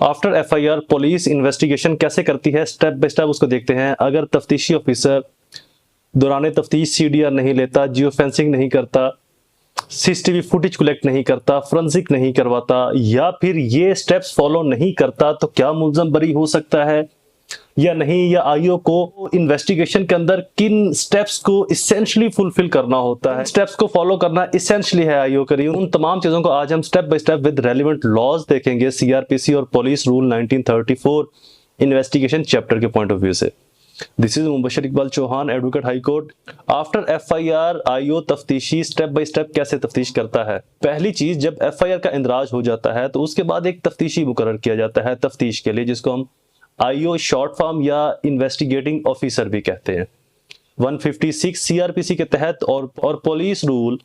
After FIR police investigation कैसे करती है, स्टेप बाय स्टेप उसको देखते हैं। अगर तफ्तीशी ऑफिसर दौरान तफ्तीश सीडीआर नहीं लेता, जियो फेंसिंग नहीं करता, सीसीटीवी फुटेज कलेक्ट नहीं करता, फोरेंसिक नहीं करवाता, या फिर ये स्टेप्स फॉलो नहीं करता, तो क्या मुलजम बरी हो सकता है या नहीं, या आईओ को इन्वेस्टिगेशन के अंदर किन स्टेप्स को इसेंशियली फुलफिल करना होता है, स्टेप्स को फॉलो करना इसेंशियली है आईओ के लिए। उन तमाम चीजों को आज हम step by step with relevant laws देखेंगे, सीआरपीसी और पुलिस रूल 1934 इन्वेस्टिगेशन चैप्टर के पॉइंट ऑफ व्यू से। This is Mubashar Iqbal Chauhan, advocate high court. After FIR IO तफ्तीशी स्टेप बाय स्टेप कैसे तफ्तीश करता है। पहली चीज, जब एफआईआर का इंदराज हो जाता है तो उसके बाद एक तफ्तीशी मुकर्रर किया जाता है तफ्तीश के लिए, जिसको हम आईओ शॉर्ट फॉर्म या इन्वेस्टिगेटिंग ऑफिसर भी कहते हैं। 156 सीआरपीसी के तहत और पुलिस रूल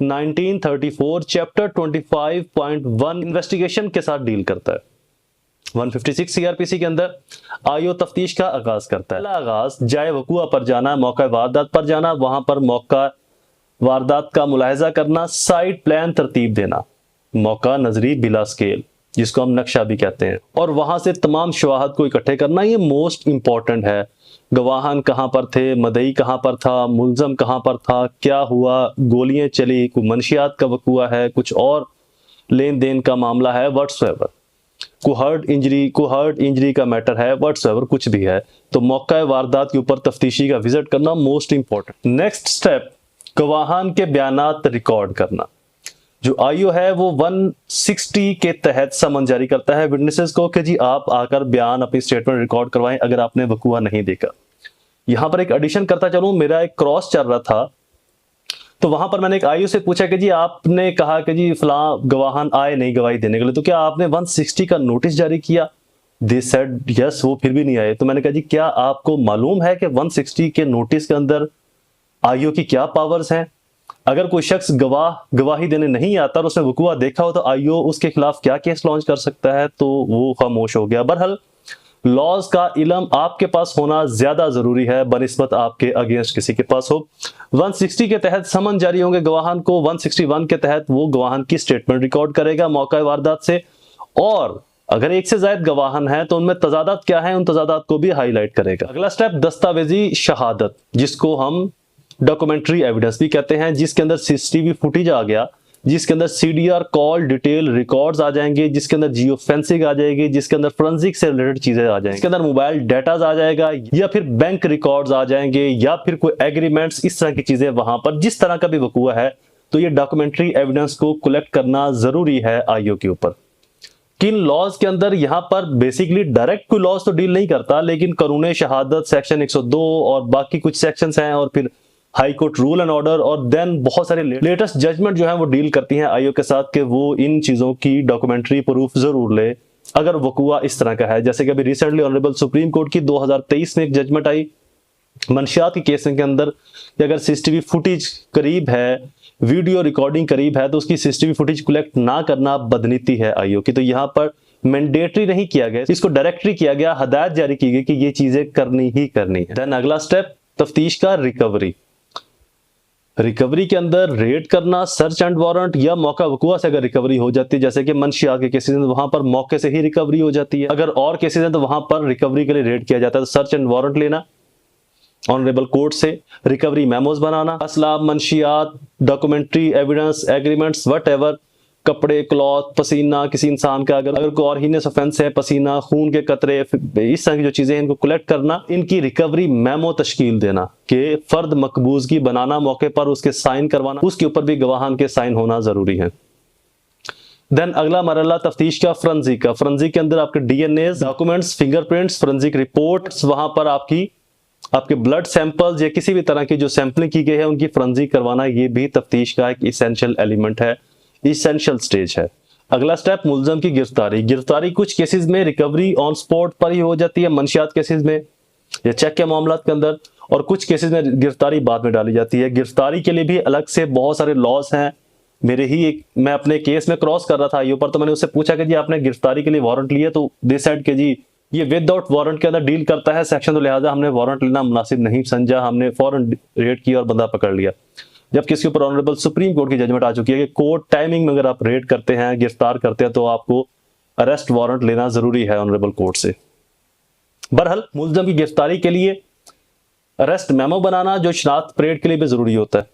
1934 चैप्टर 25.1 इन्वेस्टिगेशन के साथ डील करता है। 156 सीआरपीसी के अंदर आईओ तफ्तीश का आगाज करता है। पहला आगाज जाए वकुआ पर जाना, मौका वारदात पर जाना, वहां पर मौका वारदात का मुलाहिजा करना, साइट प्लान तरतीब देना, मौका नजरी बिला स्केल जिसको हम नक्शा भी कहते हैं, और वहां से तमाम शवाहद को इकट्ठे करना। ये मोस्ट इंपॉर्टेंट है। गवाहान कहां पर थे, मदई कहां पर था, मुलजम कहां पर था, क्या हुआ, गोलियां चली, कोई मनशियात का वकुआ है, कुछ और लेन देन का मामला है, व्हाट्सएवर, को हर्ट इंजरी का मैटर है, व्हाट्सएवर कुछ भी है, तो मौका वारदात के ऊपर तफ्तीशी का विजिट करना मोस्ट इंपॉर्टेंट। नेक्स्ट स्टेप, गवाहान के बयानात रिकॉर्ड करना। जो आईओ है वो 160 के तहत समन जारी करता है विटनेसेस को कि जी आप आकर बयान अपनी स्टेटमेंट रिकॉर्ड करवाएं अगर आपने वकुआ नहीं देखा। यहां पर एक एडिशन करता चलूं, मेरा एक क्रॉस चल रहा था, तो वहां पर मैंने एक आईओ से पूछा कि जी आपने कहा कि जी फलां गवाहान आए नहीं गवाही देने के लिए, तो क्या आपने 160 का नोटिस जारी किया? दे सेड यस, वो फिर भी नहीं आए। तो मैंने कहा जी क्या आपको मालूम है कि 160 के नोटिस के अंदर आईओ की क्या पावर्स हैं? अगर कोई शख्स गवाही देने नहीं आता और उसने वकुआ देखा हो तो आईओ उसके खिलाफ क्या केस लॉन्च कर सकता है? तो वो खामोश हो गया। बहरहाल लॉज का इल्म आपके पास होना ज्यादा जरूरी है बनिस्बत आपके अगेंस्ट किसी के पास हो। 160 के तहत समन जारी होंगे गवाहान को, 161 के तहत वो गवाहान की स्टेटमेंट रिकॉर्ड करेगा मौका वारदात से, और अगर एक से ज्यादा गवाहान है तो उनमें तजादात क्या है, उन तजादात को भी हाईलाइट करेगा। अगला स्टेप, दस्तावेजी शहादत, जिसको हम डॉक्यूमेंट्री एविडेंस भी कहते हैं, जिसके अंदर सीसीटीवी फुटेज आ गया, जिसके अंदर सीडीआर कॉल डिटेल रिकॉर्ड्स आ जाएंगे, जिसके अंदर जियो फेंसिंग आ जाएगी, जिसके अंदर फोरेंसिक से रिलेटेड चीजें आ जाएंगी, जिसके अंदर मोबाइल डाटा आ जाएगा, या फिर बैंक रिकॉर्ड्स आ जाएंगे, या फिर कोई एग्रीमेंट्स, इस तरह की चीजें वहां पर जिस तरह का भी वकुआ है, तो ये डॉक्यूमेंट्री एविडेंस को कलेक्ट करना जरूरी है आईओ के ऊपर। किन लॉज के अंदर, यहां पर बेसिकली डायरेक्ट कोई लॉज तो डील नहीं करता, लेकिन कानून शहादत सेक्शन 102 और बाकी कुछ सेक्शंस हैं, और फिर high court rule and order, और देन बहुत सारे लेटेस्ट जजमेंट जो है वो डील करती हैं आईओ के साथ कि वो इन चीजों की डॉक्यूमेंट्री प्रूफ जरूर ले अगर वकुआ इस तरह का है। जैसे कि अभी रिसेंटली ऑनरेबल सुप्रीम कोर्ट की 2023 में एक जजमेंट आई मंशियात के केस के अंदर कि अगर सीसीटीवी फुटेज करीब है, वीडियो रिकॉर्डिंग करीब है, तो उसकी सीसीटीवी फुटेज कलेक्ट ना करना बदनीति है आईओ की। तो यहाँ पर मैंडेटरी नहीं किया गया, इसको डायरेक्टरी किया गया, हदायत जारी की गई कि ये चीजें करनी ही करनी है। देन अगला स्टेप, तफ्तीश का रिकवरी के अंदर रेड करना, सर्च एंड वारंट, या मौका वकुआ से अगर रिकवरी हो जाती है, जैसे कि मंशियात के केसेस हैं तो वहां पर मौके से ही रिकवरी हो जाती है। अगर और केसेस हैं तो वहां पर रिकवरी के लिए रेड किया जाता है, तो सर्च एंड वारंट लेना ऑनरेबल कोर्ट से, रिकवरी मेमोज बनाना, असला, मंशियात, डॉक्यूमेंट्री एविडेंस, एग्रीमेंट्स, व्हाटएवर, कपड़े, क्लॉथ, पसीना किसी इंसान का, अगर कोई और हीनस ऑफेंस है, पसीना, खून के कतरे, इस तरह की जो चीजें हैं इनको कलेक्ट करना, इनकी रिकवरी मेमो तश्कील देना कि फर्द मकबूजगी बनाना, मौके पर उसके साइन करवाना, उसके ऊपर भी गवाहान के साइन होना जरूरी है। देन अगला मरहला तफ्तीश का फ्रेंजिक के अंदर आपके DNA, documents, fingerprints, forensic reports, वहां पर आपके ब्लड सैंपल्स या किसी भी तरह की जो सैंपलिंग की गई है उनकी फ्रेंजिक करवाना, ये भी तफ्तीश का एक इसेंशियल एलिमेंट है, इसेंशियल स्टेज है। अगला स्टेप, मुलजम की गिरफ्तारी कुछ केसेस में रिकवरी ऑन स्पॉट पर ही हो जाती है, मंशियात केसेस में या चेक के मामला के अंदर, और कुछ केसेस में गिरफ्तारी बाद में डाली जाती है। गिरफ्तारी के लिए भी अलग से बहुत सारे लॉज हैं। मैं अपने केस में क्रॉस कर रहा था आईओ पर, तो मैंने उससे पूछा कि जी आपने गिरफ्तारी के लिए वारंट लिया, तो दे सेड कि जी ये विदाउट वारंट के अंदर डील करता है सेक्शन, तो लिहाजा हमने वारंट लेना मुनासिब नहीं समझा, हमने फौरन रेड किया और बंदा पकड़ लिया। जबकि इसके ऊपर ऑनरेबल सुप्रीम कोर्ट की जजमेंट आ चुकी है कि कोर्ट टाइमिंग में अगर आप रेड करते हैं, गिरफ्तार करते हैं, तो आपको अरेस्ट वारंट लेना जरूरी है ऑनरेबल कोर्ट से। बहरहाल मुलजम की गिरफ्तारी के लिए अरेस्ट मेमो बनाना जो शनाख्त परेड के लिए भी जरूरी होता है,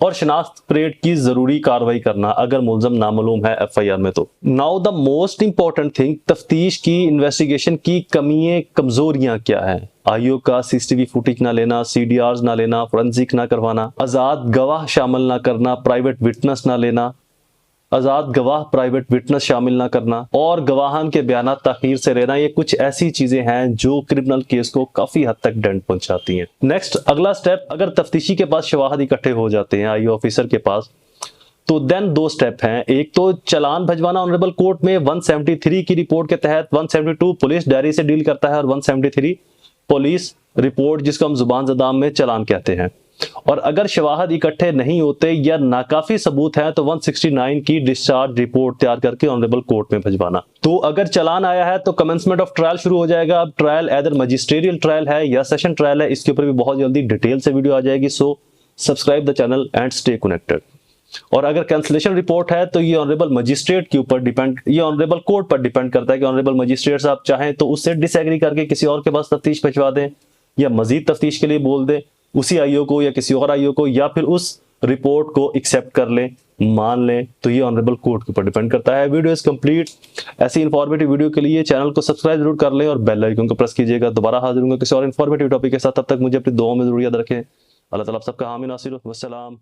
और शनाख्त परेड की जरूरी कार्रवाई करना अगर मुलजम नामालूम है एफआईआर में तो। Now the most important thing, तफ्तीश की इन्वेस्टिगेशन की कमियां कमजोरियां क्या है। आईओ का सीसीटीवी फुटेज ना लेना, सीडीआर ना लेना, फोरेंसिक ना करवाना, आजाद गवाह शामिल ना करना, प्राइवेट विटनेस ना लेना, आजाद गवाह प्राइवेट विटनेस शामिल ना करना, और गवाहान के बयान ताखीर से रहना, ये कुछ ऐसी चीजें हैं जो क्रिमिनल केस को काफी हद तक डेंट पहुंचाती हैं। नेक्स्ट अगला स्टेप, अगर तफ्तीशी के पास शवाहद इकट्ठे हो जाते हैं आईओ ऑफिसर के पास, तो देन दो स्टेप हैं। एक तो चालान भजवाना ऑनरेबल कोर्ट में 173 की रिपोर्ट के तहत। 172 पुलिस डायरी से डील करता है और 173 पुलिस रिपोर्ट, जिसको हम जुबान ज़दाम में चालान कहते हैं। और अगर शवाहद इकट्ठे नहीं होते या नाकाफी सबूत हैं तो 169 की डिस्चार्ज रिपोर्ट तैयार करके ऑनरेबल कोर्ट में भिजवाना। तो अगर चालान आया है तो कमेंसमेंट ऑफ ट्रायल शुरू हो जाएगा। अब ट्रायल एदर मजिस्ट्रियल ट्रायल है या सेशन ट्रायल है, इसके ऊपर भी बहुत जल्दी डिटेल से वीडियो आ जाएगी। So subscribe the channel and stay connected. और अगर कैंसिलेशन रिपोर्ट है तो ये ऑनरेबल मजिस्ट्रेट के ऊपर डिपेंड, ये ऑनरेबल कोर्ट पर डिपेंड करता है कि ऑनरेबल मजिस्ट्रेट साहब चाहें तो उससे डिसएग्री करके किसी और के पास तफ्तीश भिजवा दें या मजीद तफ्तीश के लिए बोल दें उसी आईओ को या किसी और आईओ को, या फिर उस रिपोर्ट को एक्सेप्ट कर लें, मान लें। तो ये ऑनरेबल कोर्ट के ऊपर डिपेंड करता है। Video is complete. ऐसी इंफॉर्मेटिव वीडियो के लिए चैनल को सब्सक्राइब जरूर कर लें और बेल आइकन को प्रेस कीजिएगा। दोबारा हाजिर होंगे किसी और इंफॉर्मेटिव टॉपिक के साथ, तब तक मुझे अपनी दुआओं में जरूर याद रखें। अल्लाह ताला आप सबका हामी नासिर। वस्सलाम।